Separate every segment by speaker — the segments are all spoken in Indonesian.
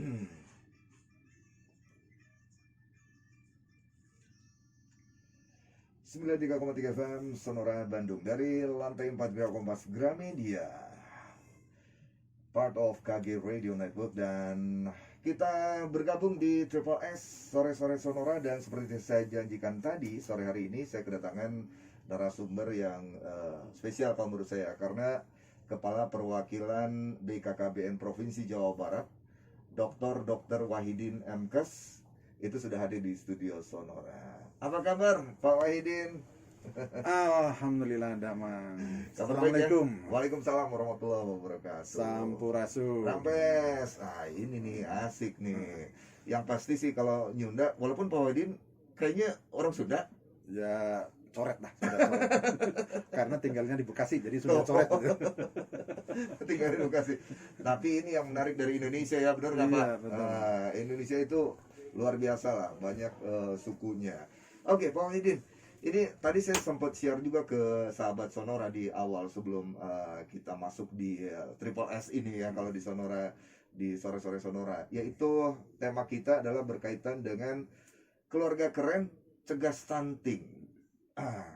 Speaker 1: 93,3 FM Sonora Bandung dari lantai 4 Gerak Kompas Gramedia, part of KG Radio Network, dan kita bergabung di Triple S Sore-sore Sonora. Dan seperti saya janjikan tadi, sore hari ini saya kedatangan narasumber yang spesial kalau menurut saya, karena Kepala Perwakilan BKKBN Provinsi Jawa Barat, Dr. Wahidin MKes, itu sudah hadir di studio Sonora. Apa kabar Pak Wahidin?
Speaker 2: Alhamdulillah damang.
Speaker 1: Assalamualaikum. Waalaikumsalam warahmatullahi wabarakatuh.
Speaker 2: Sampurasun.
Speaker 1: Rampes. Ini nih asik nih. Yang pasti sih kalau Nyunda, walaupun Pak Wahidin kayaknya orang Sunda.
Speaker 2: Ya coret lah, sudah coret. Karena tinggalnya di Bekasi, jadi sudah coret.
Speaker 1: Tinggal di Bekasi. Tapi ini yang menarik dari Indonesia ya, benar nggak Pak? Indonesia itu luar biasa lah, banyak sukunya. Oke, Pak Wahidin, ini tadi saya sempat share juga ke sahabat Sonora di awal sebelum kita masuk di Triple S ini ya, kalau di Sonora, di sore-sore Sonora, yaitu tema kita adalah berkaitan dengan keluarga keren cegah stunting.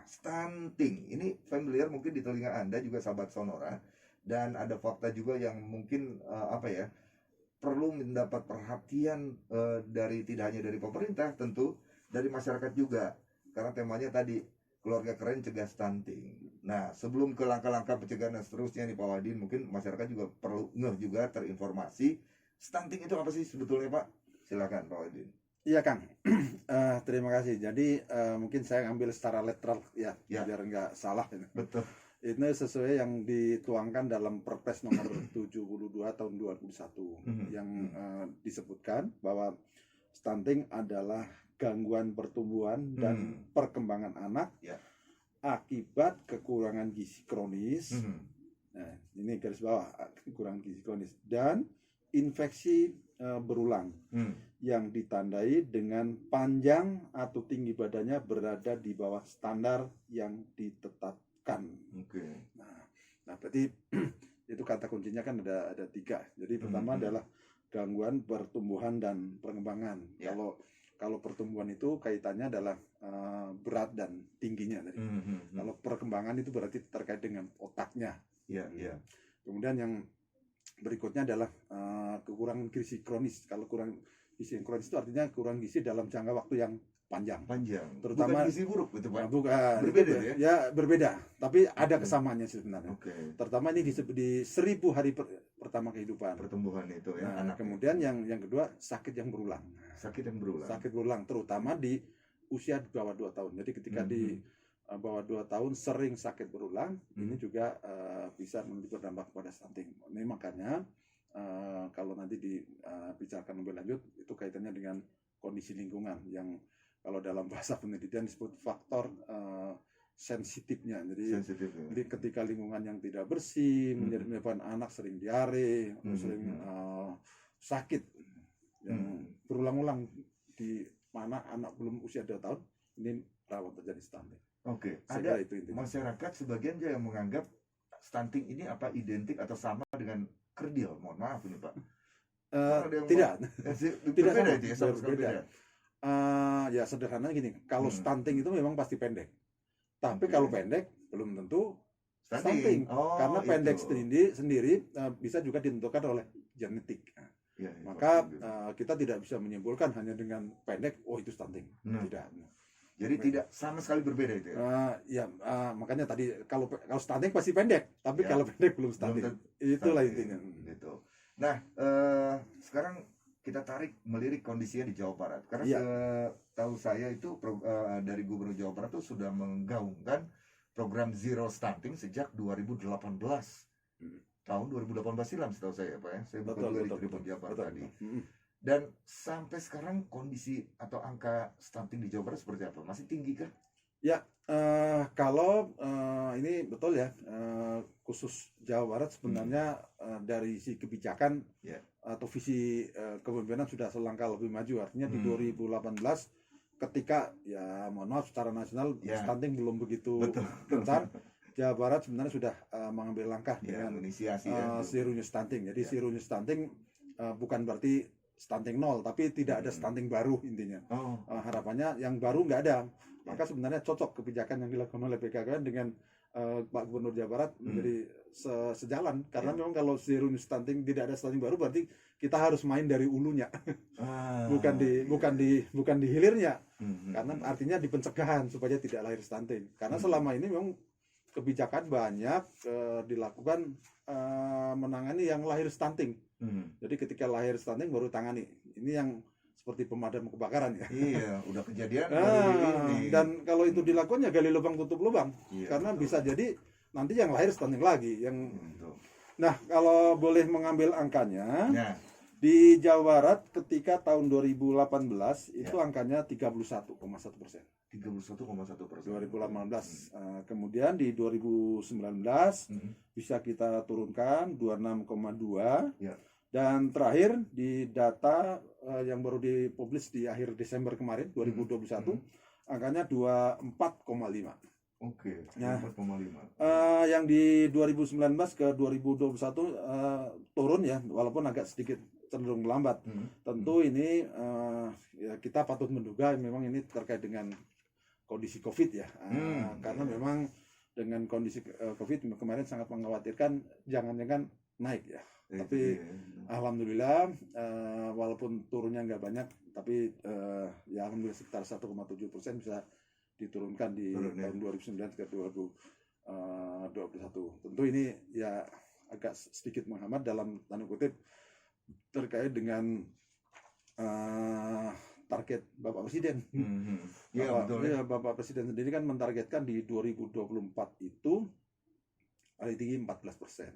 Speaker 1: Stunting ini familiar mungkin di telinga Anda juga sahabat Sonora, dan ada fakta juga yang mungkin perlu mendapat perhatian dari tidak hanya dari pemerintah, tentu dari masyarakat juga, karena temanya tadi keluarga keren cegah stunting. Nah, sebelum ke langkah-langkah pencegahan dan seterusnya nih Pak Wahidin, mungkin masyarakat juga perlu juga terinformasi stunting itu apa sih sebetulnya Pak? Silakan Pak Wahidin.
Speaker 2: Iya Kang, terima kasih. Jadi mungkin saya ambil secara literal ya, biar nggak salah.
Speaker 1: Betul.
Speaker 2: Itu sesuai yang dituangkan dalam Perpres nomor 72 tahun 2001 yang disebutkan bahwa stunting adalah gangguan pertumbuhan dan perkembangan anak akibat kekurangan gizi kronis. Nah, ini garis bawah, kekurangan gizi kronis dan infeksi berulang yang ditandai dengan panjang atau tinggi badannya berada di bawah standar yang ditetapkan. Nah, berarti itu kata kuncinya kan ada 3. Jadi pertama adalah gangguan pertumbuhan dan perkembangan. Kalau pertumbuhan itu kaitannya adalah berat dan tingginya tadi. Kalau perkembangan itu berarti terkait dengan otaknya. Kemudian yang berikutnya adalah kekurangan gizi kronis. Kalau kurang gizi kronis itu artinya kurang gizi dalam jangka waktu yang panjang. Terutama
Speaker 1: bukan gizi buruk itu Pak.
Speaker 2: Bukan.
Speaker 1: Berbeda
Speaker 2: itu, ya berbeda, tapi ada kesamaannya sebenarnya. Terutama ini di 1000 hari pertama kehidupan.
Speaker 1: Pertumbuhan itu ya.
Speaker 2: Nah, kemudian yang kedua sakit yang berulang.
Speaker 1: Sakit berulang
Speaker 2: Terutama di usia di bawah 2 tahun. Jadi ketika di bawah 2 tahun sering sakit berulang, ini juga bisa berdampak pada stunting. Ini makanya kalau nanti dibicarakan lebih lanjut, itu kaitannya dengan kondisi lingkungan yang kalau dalam bahasa penelitian disebut faktor sensitifnya. Jadi ketika lingkungan yang tidak bersih menyebabkan anak sering diare, sering sakit yang berulang-ulang di mana anak belum usia 2 tahun, ini rawan terjadi stunting.
Speaker 1: Ada itu masyarakat sebagian yang menganggap stunting ini apa identik atau sama dengan kerdil. Mohon maaf ini Pak.
Speaker 2: Tidak
Speaker 1: berbeda aja ya, sama sekali beda.
Speaker 2: Ya sederhananya gini, kalau stunting itu memang pasti pendek. Tapi kalau pendek belum tentu stunting. Karena pendek sendiri bisa juga ditentukan oleh genetik. Maka kita tidak bisa menyimpulkan hanya dengan pendek, oh itu stunting. Tidak.
Speaker 1: Jadi tidak sama sekali berbeda itu ya?
Speaker 2: Makanya tadi kalau stunting pasti pendek, tapi kalau pendek belum stunting. Itulah intinya.
Speaker 1: Gitu. Nah, sekarang kita melirik kondisinya di Jawa Barat. Karena setahu saya itu dari Gubernur Jawa Barat itu sudah menggaungkan program Zero Stunting sejak 2018. Tahun 2018 silam setahu saya Pak ya. Saya buka juga di Tribun Jabar tadi. Dan sampai sekarang kondisi atau angka stunting di Jawa Barat seperti apa? Masih tinggi kah?
Speaker 2: Ya, kalau ini betul ya, khusus Jawa Barat sebenarnya dari si kebijakan atau visi kepemimpinan sudah selangkah lebih maju. Artinya di 2018 ketika ya mohon maaf secara nasional stunting belum begitu gencar, Jawa Barat sebenarnya sudah mengambil langkah dengan
Speaker 1: inisiasi
Speaker 2: zero new stunting. Jadi zero new stunting bukan berarti stunting 0, tapi tidak ada stunting baru intinya.
Speaker 1: Oh.
Speaker 2: Harapannya yang baru nggak ada. Maka sebenarnya cocok kebijakan yang dilakukan oleh BKKBN dengan Pak Gubernur Jawa Barat menjadi sejalan, karena memang kalau zero stunting, tidak ada stunting baru, berarti kita harus main dari ulunya, bukan di hilirnya, karena artinya di pencegahan supaya tidak lahir stunting. Karena selama ini memang kebijakan banyak dilakukan menangani yang lahir stunting. Jadi ketika lahir stunting baru tangani. Ini yang seperti pemadam kebakaran ya.
Speaker 1: Iya, udah kejadian ini.
Speaker 2: Dan kalau itu dilakukan ya gali lubang tutup lubang, karena bisa jadi nanti yang lahir stunting lagi. Nah, kalau boleh mengambil angkanya, di Jawa Barat ketika tahun 2018 itu angkanya 31,1%.
Speaker 1: 31,1%.
Speaker 2: 2018. Kemudian di 2019 bisa kita turunkan 26,2. Dan terakhir di data yang baru dipublish di akhir Desember kemarin 2021, angkanya 24,5.
Speaker 1: Oke,
Speaker 2: nah,
Speaker 1: 4,5.
Speaker 2: Yang di 2019 ke 2021 turun ya, walaupun agak sedikit cenderung lambat. Tentu ini ya kita patut menduga memang ini terkait dengan kondisi COVID ya, karena memang dengan kondisi COVID kemarin sangat mengkhawatirkan jangan-jangan naik ya. Tapi alhamdulillah walaupun turunnya nggak banyak, tapi ya alhamdulillah sekitar 1,7% bisa diturunkan di tahun 2019 ke 2021. Tentu ini ya agak sedikit menghambat dalam tanda kutip terkait dengan target Bapak Presiden.
Speaker 1: Betul.
Speaker 2: Ya, Bapak Presiden sendiri kan mentargetkan di 2024 itu paling tinggi 14%.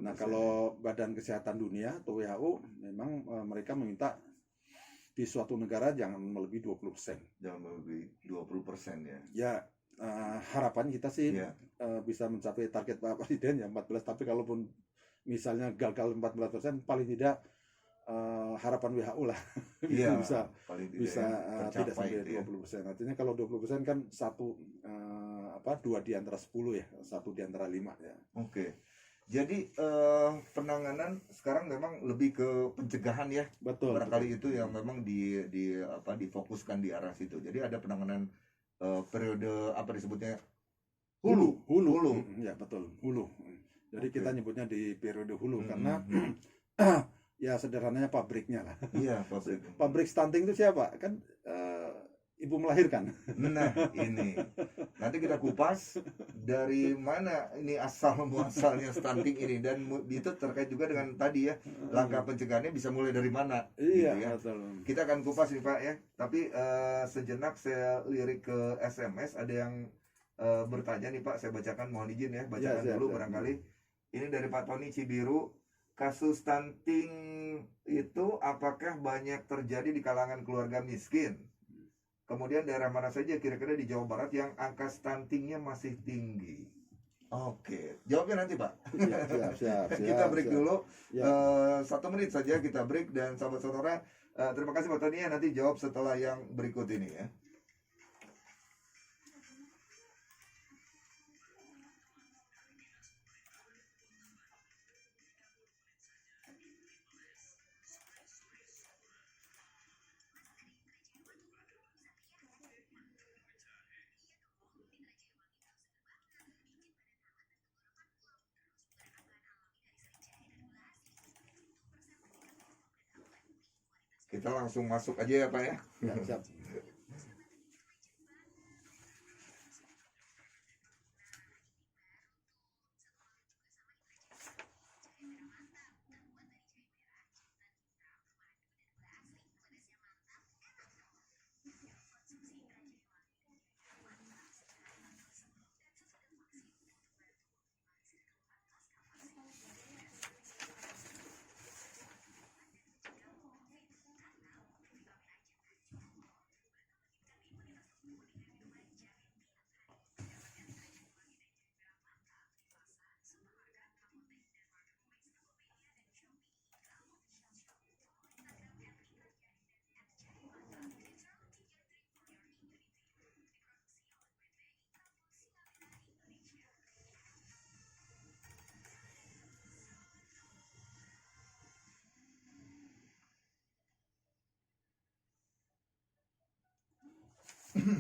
Speaker 2: Nah, kalau Badan Kesehatan Dunia atau WHO memang mereka meminta di suatu negara jangan melebihi 20%.
Speaker 1: Jangan melebihi 20% ya.
Speaker 2: Ya, harapan kita sih bisa mencapai target Bapak Presiden ya 14. Tapi kalaupun misalnya gagal 14%, paling tidak harapan WHO lah bisa tidak sampai 20%. Artinya kalau 20% kan dua di antara 10 ya, satu di antara 5 ya.
Speaker 1: Oke. Jadi penanganan sekarang memang lebih ke pencegahan ya.
Speaker 2: Betul.
Speaker 1: Barangkali itu yang memang difokuskan di arah situ. Jadi ada penanganan periode apa disebutnya hulu.
Speaker 2: Ya betul, hulu. Jadi kita nyebutnya di periode hulu karena ya sederhananya pabriknya lah.
Speaker 1: Iya,
Speaker 2: pabrik stunting itu siapa? Kan ibu melahirkan.
Speaker 1: Nah, ini nanti kita kupas dari mana ini asal muasalnya stunting ini, dan itu terkait juga dengan tadi ya, langkah pencegahannya bisa mulai dari mana.
Speaker 2: Iya,
Speaker 1: gitu ya.
Speaker 2: betul.
Speaker 1: Kita akan kupas nih Pak ya. Tapi sejenak saya lirik ke SMS, ada yang bertanya nih Pak, saya bacakan, mohon izin ya, bacakan dulu barangkali. Ini dari Pak Tony Cibiru. Kasus stunting itu apakah banyak terjadi di kalangan keluarga miskin? Kemudian daerah mana saja kira-kira di Jawa Barat yang angka stuntingnya masih tinggi? Oke, jawabnya nanti Pak.
Speaker 2: Siap.
Speaker 1: Kita break dulu. 1 menit saja kita break, dan sahabat-saudara terima kasih Pak Tony ya, nanti jawab setelah yang berikut ini ya. Kita langsung masuk aja ya Pak ya.
Speaker 2: Siap.
Speaker 1: Baik,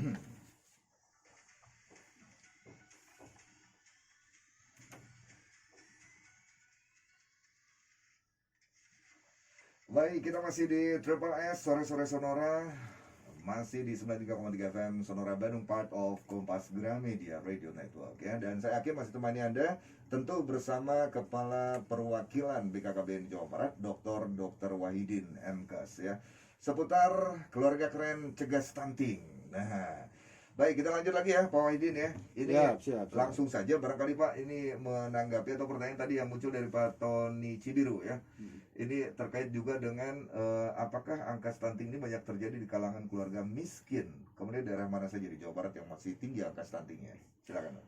Speaker 1: kita masih di Triple S Sore-sore Sonora. Masih di 93,3 FM Sonora Bandung, part of Kompas Gramedia Radio Network ya. Dan saya Hakim masih temani Anda tentu bersama Kepala Perwakilan BKKBN Jawa Barat, Dr. Wahidin MKes ya. Seputar keluarga keren cegah stunting. Nah, baik, kita lanjut lagi ya Pak Wahidin ya. Ini
Speaker 2: siap.
Speaker 1: langsung saja barangkali Pak ini menanggapi atau pertanyaan tadi yang muncul dari Pak Tony Cibiru ya. Ini terkait juga dengan apakah angka stunting ini banyak terjadi di kalangan keluarga miskin. Kemudian daerah mana saja di Jawa Barat yang masih tinggi angka stuntingnya? Silakan.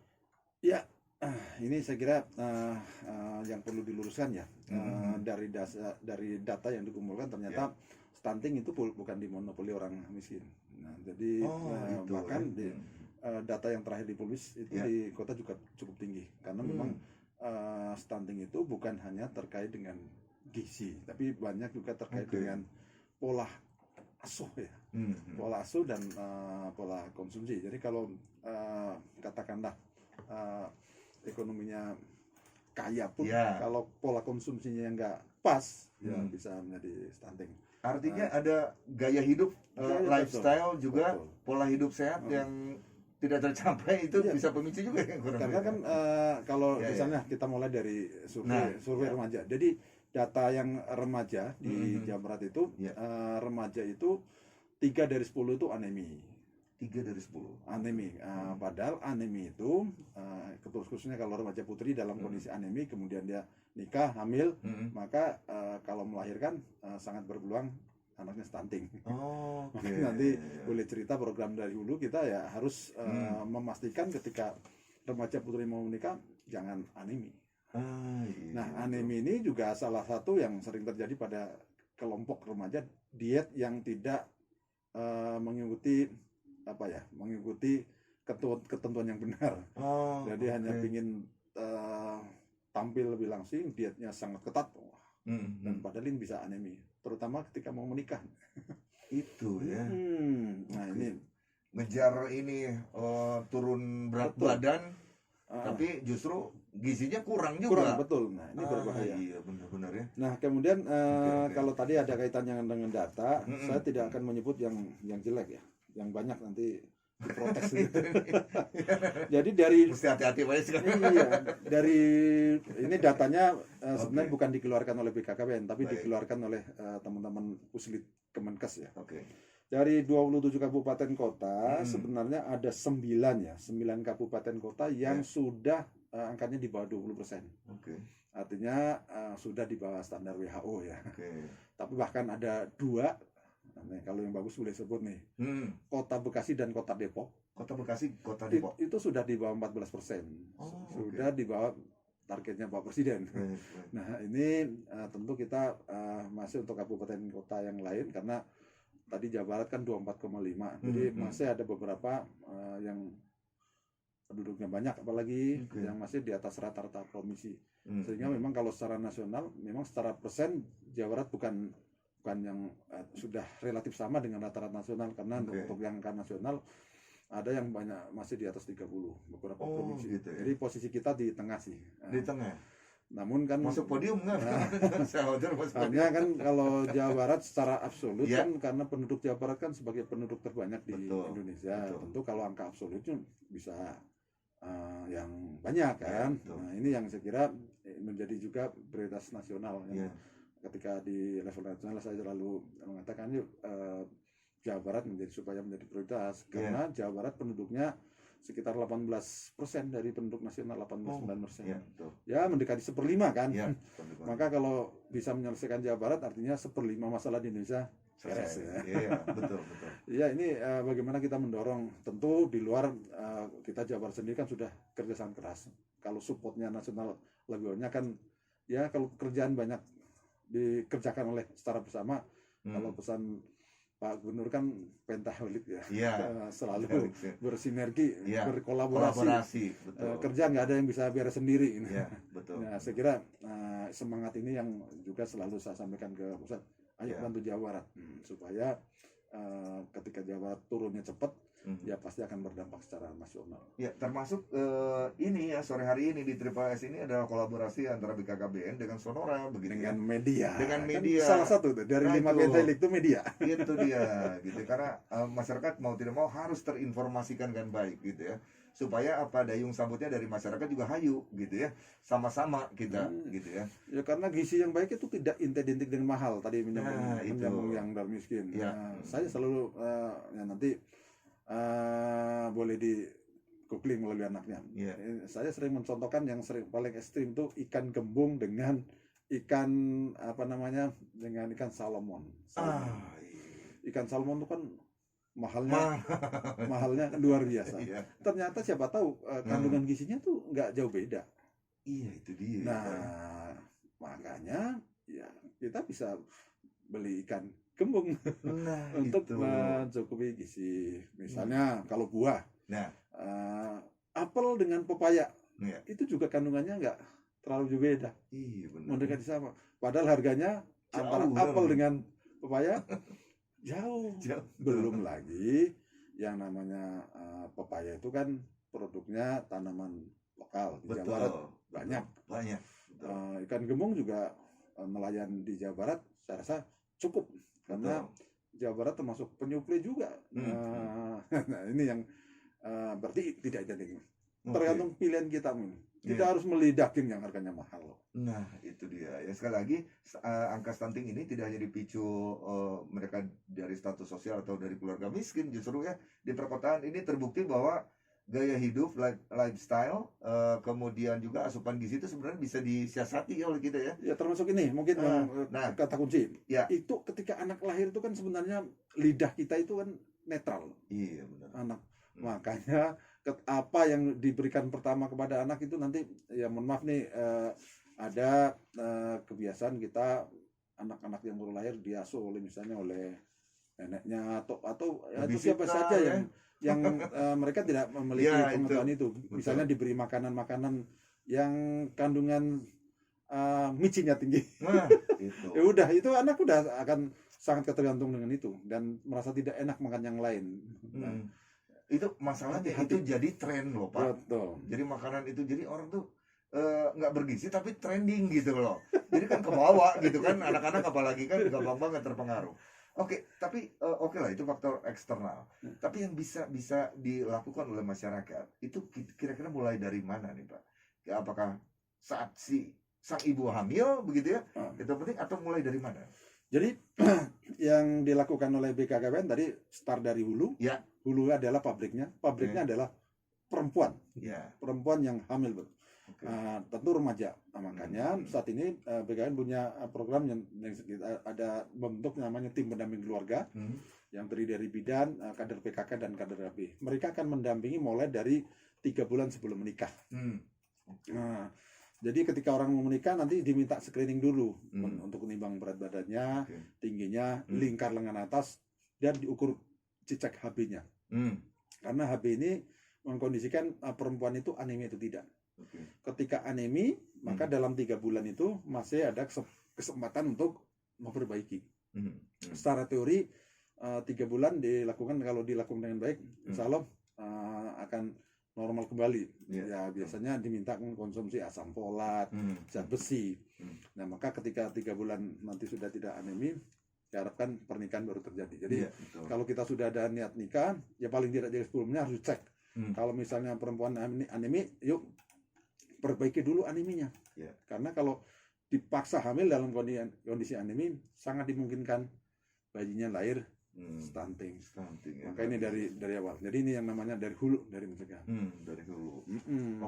Speaker 2: Ya, ini saya kira yang perlu diluruskan ya. Dari data yang dikumpulkan ternyata stunting itu bukan dimonopoli orang miskin. Nah, jadi bahkan di data yang terakhir dipublish itu di kota juga cukup tinggi karena memang stunting itu bukan hanya terkait dengan gizi, tapi banyak juga terkait dengan pola asuh ya, pola asuh dan pola konsumsi. Jadi kalau katakanlah ekonominya kaya pun, kalau pola konsumsinya nggak pas, ya bisa menjadi stunting.
Speaker 1: Artinya ada gaya hidup, lifestyle juga, pola hidup sehat yang tidak tercapai itu bisa pemicu juga ya.
Speaker 2: Karena kan kalau misalnya kita mulai dari survei remaja, jadi data yang remaja di Jawa Barat itu remaja itu 3 dari 10 itu anemi.
Speaker 1: 3 dari 10
Speaker 2: anemi. Padahal anemi itu khususnya kalau remaja putri dalam kondisi anemi kemudian dia nikah hamil, maka kalau melahirkan sangat berpeluang anaknya stunting. Nanti boleh cerita program dari hulu kita ya harus memastikan ketika remaja putri mau menikah jangan anemi. Nah, anemi ini juga salah satu yang sering terjadi pada kelompok remaja, diet yang tidak mengikuti ketentuan yang benar. Jadi hanya ingin tampil lebih langsing, dietnya sangat ketat, dan padahal ini bisa anemi, terutama ketika mau menikah.
Speaker 1: Itu ya.
Speaker 2: Nah ini
Speaker 1: ngejar ini turun berat badan, tapi justru gizinya kurang juga.
Speaker 2: Betul. Nah ini berbahaya.
Speaker 1: Iya benar-benar ya.
Speaker 2: Nah kemudian kalau tadi ada kaitannya dengan data, saya tidak akan menyebut yang jelek ya, yang banyak nanti diprotes. Jadi dari
Speaker 1: mesti hati-hati banyak sekali.
Speaker 2: Iya, dari ini datanya sebenarnya bukan dikeluarkan oleh BKKBN, tapi dikeluarkan oleh teman-teman Puslit Kemenkes ya. Dari 27 kabupaten kota sebenarnya ada 9 kabupaten kota yang sudah angkanya di bawah 20%. Artinya sudah di bawah standar WHO ya. Tapi bahkan ada 2, kalau yang bagus boleh sebut nih, Kota Bekasi dan Kota Depok.
Speaker 1: Kota Bekasi, Kota Depok
Speaker 2: itu sudah di bawah 14%. Sudah di bawah targetnya Pak Presiden. Nah ini tentu kita masih untuk kabupaten kota yang lain karena tadi Jawa Barat kan 24,5. Jadi masih ada beberapa yang penduduknya banyak, apalagi yang masih di atas rata-rata provinsi. Sehingga memang kalau secara nasional, memang secara persen Jawa Barat bukan yang sudah relatif sama dengan rata-rata nasional, karena untuk yang angka nasional ada yang banyak masih di atas 30 beberapa provinsi.
Speaker 1: Gitu ya.
Speaker 2: Jadi posisi kita di tengah sih.
Speaker 1: Di tengah.
Speaker 2: Namun kan
Speaker 1: masuk podium kan?
Speaker 2: hanya kan kalau Jawa Barat secara absolut kan karena penduduk Jawa Barat kan sebagai penduduk terbanyak di Indonesia. Tentu kalau angka absolutnya bisa yang banyak kan. Nah ini yang saya kira menjadi juga prioritas nasional. Ketika di level nasional saya selalu mengatakan Jawa Barat supaya menjadi prioritas karena Jawa Barat penduduknya sekitar 18% dari penduduk nasional, 18-9%. Ya mendekati 1/5 kan. Maka kalau bisa menyelesaikan Jawa Barat artinya 1/5 masalah di Indonesia beres ya.
Speaker 1: Iya, betul.
Speaker 2: Ya ini bagaimana kita mendorong, tentu di luar kita Jawa Barat sendiri kan sudah kerja sangat keras. Kalau supportnya nasional lebih banyak kan, ya kalau pekerjaan banyak dikerjakan oleh secara bersama. Kalau pesan Pak Gubernur kan pentahelik ya, selalu bersinergi, berkolaborasi. Kerja nggak ada yang bisa beres sendiri. Nah, saya kira semangat ini yang juga selalu saya sampaikan ke pusat. Ayo bantu Jawa Barat supaya ketika Jawa Barat turunnya cepat, ya pasti akan berdampak secara nasional.
Speaker 1: Ya, termasuk ini ya, sore hari ini di Triple S ini adalah kolaborasi antara BKKBN dengan Sonora begitu
Speaker 2: Dengan
Speaker 1: ya.
Speaker 2: media.
Speaker 1: Dengan
Speaker 2: Kan
Speaker 1: media.
Speaker 2: salah satu tuh dari
Speaker 1: Nah,
Speaker 2: 5
Speaker 1: itu.
Speaker 2: pentahelik itu media.
Speaker 1: Itu dia gitu, karena masyarakat mau tidak mau harus terinformasikan dengan baik gitu ya, supaya apa, dayung sambutnya dari masyarakat juga hayu gitu ya, sama-sama kita gitu ya.
Speaker 2: Ya karena gizi yang baik itu tidak identik dengan mahal, tadi
Speaker 1: Nah,
Speaker 2: menyambung
Speaker 1: itu.
Speaker 2: yang dar miskin.
Speaker 1: Ya.
Speaker 2: Saya selalu ya nanti boleh di googling melalui anaknya.
Speaker 1: Ya.
Speaker 2: Saya sering mencontohkan yang paling ekstrim itu ikan gembung dengan ikan dengan ikan salmon. Ikan salmon itu kan mahalnya luar biasa.
Speaker 1: Iya.
Speaker 2: Ternyata siapa tahu kandungan gizinya tuh nggak jauh beda.
Speaker 1: Iya, itu dia.
Speaker 2: Nah, makanya ya kita bisa beli ikan gembung
Speaker 1: Nah,
Speaker 2: untuk
Speaker 1: itu.
Speaker 2: mencukupi gizi. Misalnya kalau buah,
Speaker 1: Nah,
Speaker 2: apel dengan pepaya
Speaker 1: ya.
Speaker 2: itu juga kandungannya nggak terlalu jauh beda,
Speaker 1: Iya, benar.
Speaker 2: mendekati sama. Padahal harganya antara
Speaker 1: Jauh,
Speaker 2: apel
Speaker 1: benar.
Speaker 2: dengan pepaya jauh.
Speaker 1: Jauh.
Speaker 2: Belum lagi yang namanya pepaya itu kan produknya tanaman lokal di Jawa Barat banyak.
Speaker 1: Banyak. Betul.
Speaker 2: Ikan gembung juga nelayan di Jawa Barat saya rasa cukup karena Jawa Barat termasuk penyuplai juga. Nah, ini yang berarti tidak identik. Tergantung pilihan kita, tidak harus beli daging yang harganya mahal.
Speaker 1: Nah, itu dia. Ya, sekali lagi angka stunting ini tidak hanya dipicu mereka dari status sosial atau dari keluarga miskin, justru ya di perkotaan ini terbukti bahwa gaya hidup, lifestyle, kemudian juga asupan gizi itu sebenarnya bisa disiasati oleh kita ya.
Speaker 2: Ya termasuk ini mungkin kata kunci.
Speaker 1: Ya.
Speaker 2: Itu ketika anak lahir itu kan sebenarnya lidah kita itu kan netral.
Speaker 1: Iya, benar.
Speaker 2: Anak. Makanya apa yang diberikan pertama kepada anak itu nanti ya mohon maaf nih ada kebiasaan kita anak-anak yang baru lahir diasuh oleh misalnya oleh neneknya atau siapa saja yang mereka tidak memiliki pengetahuan itu. Misalnya diberi makanan-makanan yang kandungan micinnya tinggi.
Speaker 1: Nah, itu.
Speaker 2: Ya udah, itu anak udah akan sangat ketergantung dengan itu dan merasa tidak enak makan yang lain.
Speaker 1: Itu masalahnya itu jadi tren loh, Pak.
Speaker 2: Betul.
Speaker 1: Jadi makanan itu jadi orang tuh nggak bergizi tapi trending gitu loh. Jadi kan ke bawah gitu kan, anak-anak apalagi kan gampang banget terpengaruh. Oke, tapi oke lah itu faktor eksternal. Tapi yang bisa dilakukan oleh masyarakat itu kira-kira mulai dari mana nih, Pak? Ya, apakah saat sang ibu hamil begitu ya? Itu penting atau mulai dari mana?
Speaker 2: Jadi yang dilakukan oleh BKKBN tadi start dari hulu.
Speaker 1: Ya.
Speaker 2: Hulu adalah pabriknya adalah perempuan.
Speaker 1: Ya.
Speaker 2: Perempuan yang hamil. Tentu remaja. Makanya saat ini BKKBN punya program yang ada bentuk namanya tim pendamping keluarga yang terdiri dari bidan, kader PKK dan kader AB. Mereka akan mendampingi mulai dari 3 bulan sebelum menikah. Jadi ketika orang mau menikah nanti diminta screening dulu untuk menimbang berat badannya, tingginya, lingkar lengan atas, dan diukur cecek HB-nya. Karena HB ini mengkondisikan perempuan itu anemi atau tidak. Ketika anemi, maka dalam 3 bulan itu masih ada kesempatan untuk memperbaiki. Secara teori 3 bulan dilakukan, kalau dilakukan dengan baik, insya Allah akan normal kembali. Ya biasanya diminta konsumsi asam folat, zat besi. Nah maka ketika 3 bulan nanti sudah tidak anemi, diharapkan pernikahan baru terjadi. Jadi kalau kita sudah ada niat nikah, ya paling tidak dari sebelumnya harus cek. Kalau misalnya perempuan anemi, yuk perbaiki dulu aneminya. Karena kalau dipaksa hamil dalam kondisi anemi, sangat dimungkinkan bayinya lahir stunting. Maka ini dari awal. Jadi ini yang namanya dari hulu, dari mencegah.
Speaker 1: Dari hulu.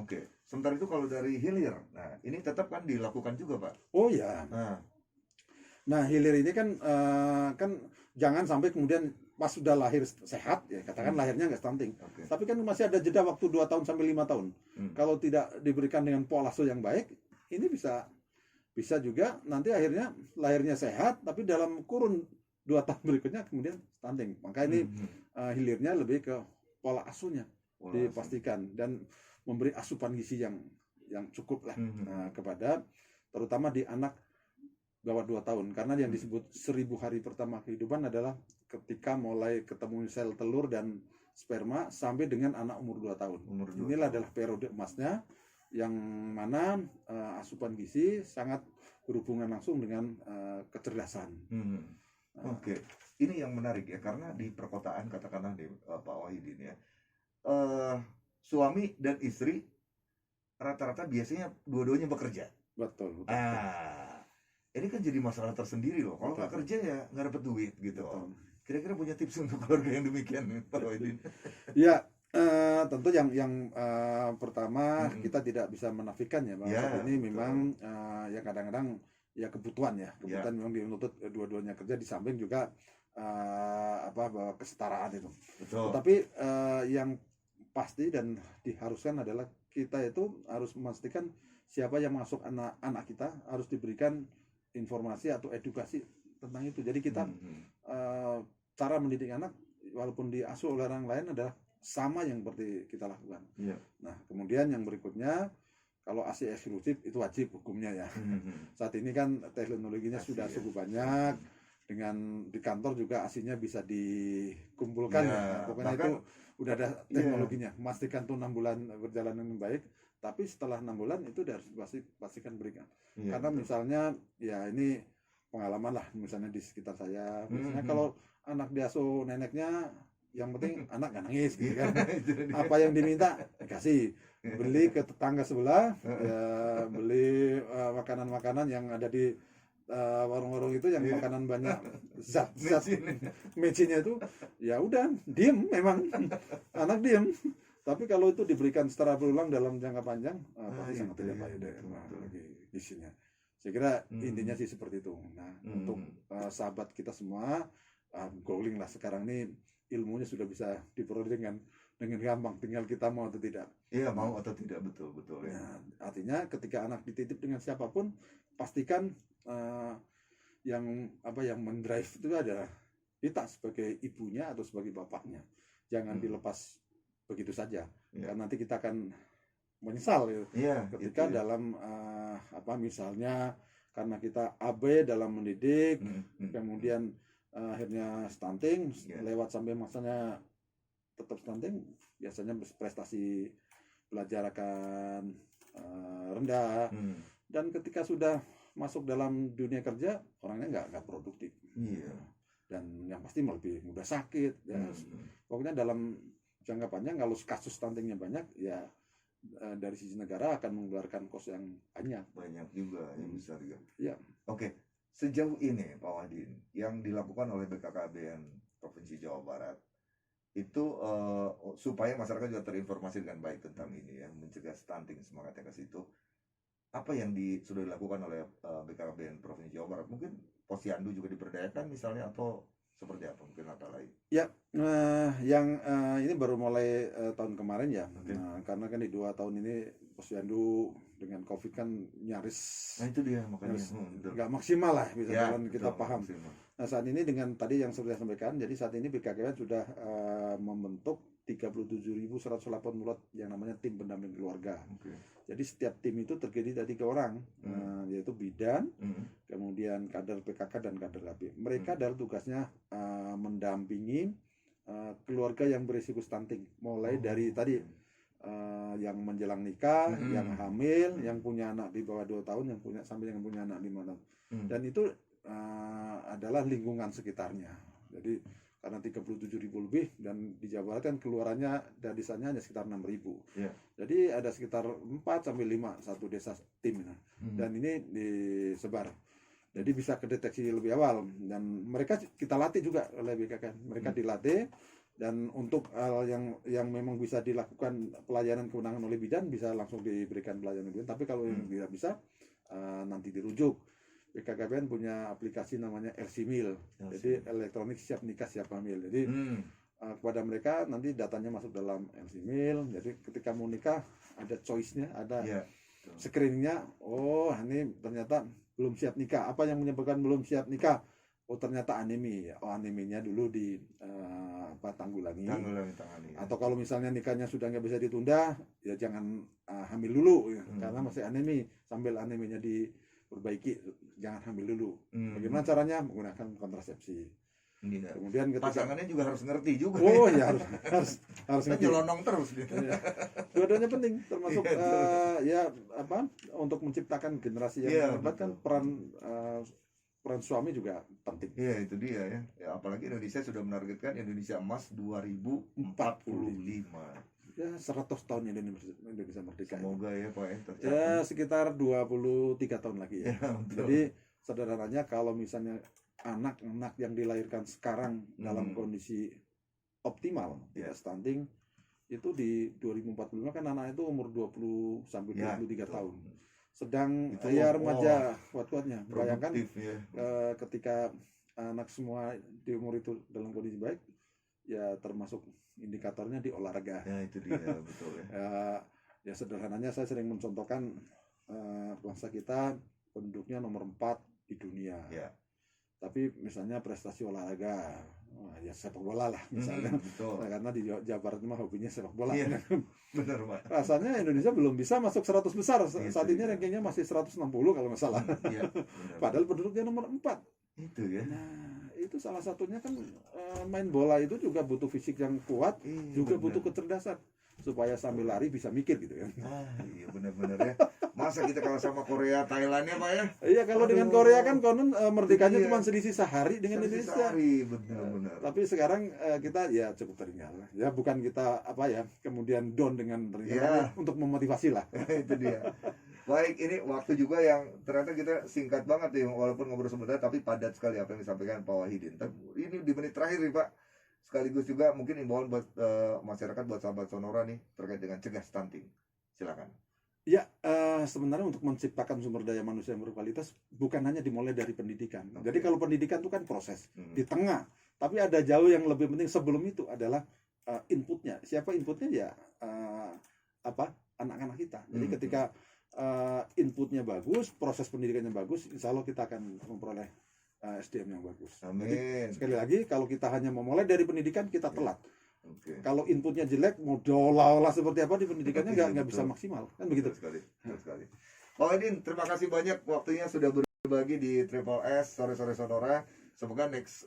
Speaker 1: Oke. Sementara itu kalau dari hilir, nah ini tetap kan dilakukan juga, Pak.
Speaker 2: Oh ya. Nah hilir ini kan jangan sampai kemudian pas sudah lahir sehat, ya katakan lahirnya nggak stunting. Tapi kan masih ada jeda waktu 2 tahun sampai 5 tahun. Kalau tidak diberikan dengan pola asuh yang baik, ini bisa juga nanti akhirnya lahirnya sehat, tapi dalam kurun 2 tahun berikutnya kemudian stunting. Maka ini hilirnya lebih ke pola asuhnya dipastikan dan memberi asupan gizi yang cukup lah kepada terutama di anak bawah 2 tahun. Karena yang disebut 1000 hari pertama kehidupan adalah ketika mulai ketemu sel telur dan sperma sampai dengan anak umur 2 tahun.
Speaker 1: Umur 2
Speaker 2: Inilah
Speaker 1: tahun.
Speaker 2: adalah periode emasnya yang mana asupan gizi sangat berhubungan langsung dengan kecerdasan.
Speaker 1: Oke, ini yang menarik ya, karena di perkotaan katakanlah di Pak Wahidin ya, suami dan istri rata-rata biasanya dua-duanya bekerja.
Speaker 2: Betul.
Speaker 1: Ini kan jadi masalah tersendiri loh. Kalau nggak kerja ya nggak dapat duit gitu.
Speaker 2: Betul.
Speaker 1: Kira-kira punya tips untuk keluarga yang demikian, Pak Wahidin?
Speaker 2: Ya, tentu yang pertama kita tidak bisa menafikan ya bahwa
Speaker 1: Ya,
Speaker 2: ini
Speaker 1: betul.
Speaker 2: memang ya kadang-kadang ya kebutuhan memang menuntut dua-duanya kerja, di samping juga bahwa kesetaraan itu.
Speaker 1: Betul.
Speaker 2: Tetapi yang pasti dan diharuskan adalah kita itu harus memastikan siapa yang masuk anak kita harus diberikan informasi atau edukasi tentang itu. Jadi kita cara mendidik anak walaupun diasuh oleh orang lain adalah sama yang seperti kita lakukan.
Speaker 1: Iya.
Speaker 2: Nah, kemudian yang berikutnya, kalau ASI eksklusif itu wajib hukumnya ya. Saat ini kan teknologinya sudah cukup banyak, dengan di kantor juga ASI-nya bisa dikumpulkan ya. Pokoknya
Speaker 1: bahkan,
Speaker 2: itu udah ada teknologinya. Memastikan tuh 6 bulan berjalan dengan baik, tapi setelah 6 bulan itu harus pastikan berikan. Karena misalnya ya ini pengalaman lah, misalnya di sekitar saya, misalnya kalau anak diasuh neneknya, yang penting anak gak nangis gitu kan. Apa yang diminta dikasih, beli ke tetangga sebelah ya, beli makanan-makanan yang ada di warung-warung itu yang makanan banyak zat mecinnya itu, ya udah diem, memang anak diem. Tapi kalau itu diberikan secara berulang dalam jangka panjang, pasti sangat tidak baik lagi isinya. Saya kira intinya sih seperti itu. Nah, untuk sahabat kita semua, googling lah sekarang ini, ilmunya sudah bisa diperoleh dengan gampang, tinggal kita mau atau tidak.
Speaker 1: Iya, mau atau tidak, betul ya.
Speaker 2: Nah, artinya ketika anak dititip dengan siapapun, pastikan yang mendrive itu adalah kita sebagai ibunya atau sebagai bapaknya. Jangan dilepas begitu saja, karena nanti kita akan menyesal ketika dalam misalnya karena kita AB dalam mendidik, kemudian akhirnya stunting, lewat sampai masanya tetap stunting, biasanya prestasi belajar akan rendah, dan ketika sudah masuk dalam dunia kerja orangnya nggak produktif, dan yang pasti lebih mudah sakit. Pokoknya dalam jangka panjang kalau kasus stuntingnya banyak, ya dari sisi negara akan mengeluarkan kos yang banyak
Speaker 1: juga, yang besar juga.
Speaker 2: Ya.
Speaker 1: Oke, sejauh ini Pak Wadin yang dilakukan oleh BKKBN Provinsi Jawa Barat itu supaya masyarakat juga terinformasi dengan baik tentang ini ya, mencegah stunting, semangatnya ke situ. Apa yang sudah dilakukan oleh BKKBN Provinsi Jawa Barat? Mungkin posyandu juga diberdayakan misalnya, atau seperti apa, mungkin apa lain?
Speaker 2: Ya, yang ini baru mulai tahun kemarin ya. Karena kan di 2 tahun ini posyandu dengan COVID kan nyaris.
Speaker 1: Nah itu dia makanya
Speaker 2: nggak maksimal lah bisa jalan, kita paham.
Speaker 1: Maksimal.
Speaker 2: Nah, saat ini dengan tadi yang sudah sampaikan, jadi saat ini BKKBN sudah membentuk 37.180 yang namanya tim pendamping keluarga. Jadi setiap tim itu terdiri dari 3 orang, yaitu bidan, kemudian kader PKK dan kader KB. Mereka adalah tugasnya mendampingi keluarga yang berisiko stunting, mulai dari tadi yang menjelang nikah, yang hamil, yang punya anak di bawah 2 tahun, yang punya punya anak 5 tahun. Dan itu adalah lingkungan sekitarnya. Jadi karena 37.000 lebih, dan di Jawa Barat kan keluarannya dari desanya hanya sekitar 6.000. Jadi ada sekitar 4-5 satu desa tim, dan ini disebar. Jadi bisa kedeteksi lebih awal, dan mereka kita latih juga oleh BKK. Mereka dilatih, dan untuk hal yang memang bisa dilakukan pelayanan kewenangan oleh bidan bisa langsung diberikan pelayanan bidan. Tapi kalau yang tidak bisa, nanti dirujuk. BKKBN punya aplikasi namanya LCMIL, jadi elektronik siap nikah siap hamil. Jadi kepada mereka nanti datanya masuk dalam LCMIL. Jadi ketika mau nikah ada choice-nya, ada screeningnya. Oh, ini ternyata belum siap nikah. Apa yang menyebabkan belum siap nikah? Oh, ternyata anemi. Oh, aneminya dulu tanggulangi. Atau kalau misalnya nikahnya sudah nggak bisa ditunda, ya jangan hamil dulu, karena masih anemi. Sambil aneminya diperbaiki, jangan hamil dulu. Bagaimana caranya? Menggunakan kontrasepsi.
Speaker 1: Iya.
Speaker 2: Kemudian ketika
Speaker 1: Pasangannya juga harus ngerti juga.
Speaker 2: oh ya harus
Speaker 1: Kan
Speaker 2: ngerti.
Speaker 1: nyelonong terus gitu.
Speaker 2: Iya. Dua-duanya penting, termasuk
Speaker 1: Iya, betul.
Speaker 2: ya apa untuk menciptakan generasi yang
Speaker 1: Iya,
Speaker 2: hebat kan
Speaker 1: betul.
Speaker 2: peran suami juga penting.
Speaker 1: Iya, itu dia ya. Ya, apalagi Indonesia sudah menargetkan Indonesia Emas 2045.
Speaker 2: Ya 100 tahun Indonesia merdeka.
Speaker 1: Semoga ya Pak ya tercapai.
Speaker 2: Ya sekitar 23 tahun lagi ya.
Speaker 1: Ya, betul.
Speaker 2: Jadi sederhananya kalau misalnya anak-anak yang dilahirkan sekarang dalam kondisi optimal,
Speaker 1: Ya.
Speaker 2: tidak stunting, itu di 2045 kan anak itu umur 20 sampai
Speaker 1: Ya,
Speaker 2: 23
Speaker 1: betul.
Speaker 2: tahun. Sedang
Speaker 1: Itu,
Speaker 2: ya remaja kuat-kuatnya. Bayangkan
Speaker 1: Produktif ya.
Speaker 2: ketika anak semua di umur itu dalam kondisi baik, ya termasuk indikatornya di olahraga.
Speaker 1: Ya, itu dia betul ya.
Speaker 2: Ya sederhananya saya sering mencontohkan bangsa kita penduduknya nomor 4 di dunia.
Speaker 1: Ya.
Speaker 2: Tapi misalnya prestasi olahraga, ya sepak bola lah misalnya.
Speaker 1: Betul.
Speaker 2: Nah, karena di Jawa Barat mah hobinya sepak bola.
Speaker 1: Iya. Benar, Pak.
Speaker 2: Rasanya Indonesia belum bisa masuk 100 besar. Saat ini
Speaker 1: iya.
Speaker 2: rankingnya masih 160 kalau nggak salah.
Speaker 1: Iya, benar.
Speaker 2: Padahal penduduknya nomor 4.
Speaker 1: Itu ya.
Speaker 2: Nah, itu salah satunya kan main bola itu juga butuh fisik yang kuat,
Speaker 1: Iya,
Speaker 2: juga
Speaker 1: benar.
Speaker 2: butuh kecerdasan supaya sambil lari bisa mikir gitu kan.
Speaker 1: Iya benar-benar ya. Masa kita kalah sama Korea, Thailand ya Pak ya?
Speaker 2: Iya, kalau dengan
Speaker 1: Aduh.
Speaker 2: Korea kan konon merdekanya
Speaker 1: Iya.
Speaker 2: cuma selisih sehari dengan
Speaker 1: Selisih
Speaker 2: Indonesia.
Speaker 1: sehari, benar-benar.
Speaker 2: Tapi sekarang kita ya cukup tertinggal. Ya bukan kita apa ya kemudian down dengan tertinggal,
Speaker 1: Iya.
Speaker 2: tapi untuk memotivasi lah.
Speaker 1: Itu dia. Baik, ini waktu juga yang ternyata kita singkat banget nih, walaupun ngobrol sebentar tapi padat sekali apa yang disampaikan Pak Wahidin. Tapi ini di menit terakhir nih Pak, sekaligus juga mungkin imbauan buat masyarakat, buat sahabat Sonora nih terkait dengan cegah stunting. Silakan.
Speaker 2: Ya, sebenarnya untuk menciptakan sumber daya manusia yang berkualitas bukan hanya dimulai dari pendidikan.
Speaker 1: Oke.
Speaker 2: Jadi kalau pendidikan itu kan proses di
Speaker 1: Hmm.
Speaker 2: tengah, tapi ada jauh yang lebih penting sebelum itu adalah inputnya. Siapa inputnya ya anak-anak kita. Jadi
Speaker 1: Hmm.
Speaker 2: ketika inputnya bagus, proses pendidikannya bagus, insya Allah kita akan memperoleh SDM yang bagus. Jadi
Speaker 1: Amin.
Speaker 2: sekali lagi kalau kita hanya memulai dari pendidikan kita telat.
Speaker 1: Oke.
Speaker 2: Kalau inputnya jelek, mau diolah-olah seperti apa di pendidikannya
Speaker 1: Iya,
Speaker 2: nggak bisa
Speaker 1: betul.
Speaker 2: maksimal, kan begitu.
Speaker 1: Betul sekali. Betul sekali. Pak Wahidin, terima kasih banyak waktunya sudah berbagi di Triple S sore-sore Sonora. Semoga next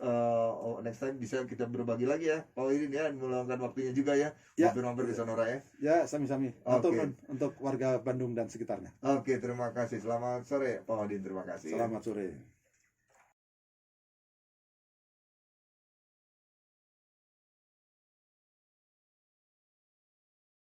Speaker 1: time bisa kita berbagi lagi ya, Pak Wahidin ya, meluangkan waktunya juga ya,
Speaker 2: Ya.
Speaker 1: mampir-mampir di Sonora ya.
Speaker 2: Ya, sami-sami.
Speaker 1: Oke.
Speaker 2: Untuk warga Bandung dan sekitarnya.
Speaker 1: Oke, terima kasih. Selamat sore, Pak Wahidin. Terima kasih.
Speaker 2: Selamat sore.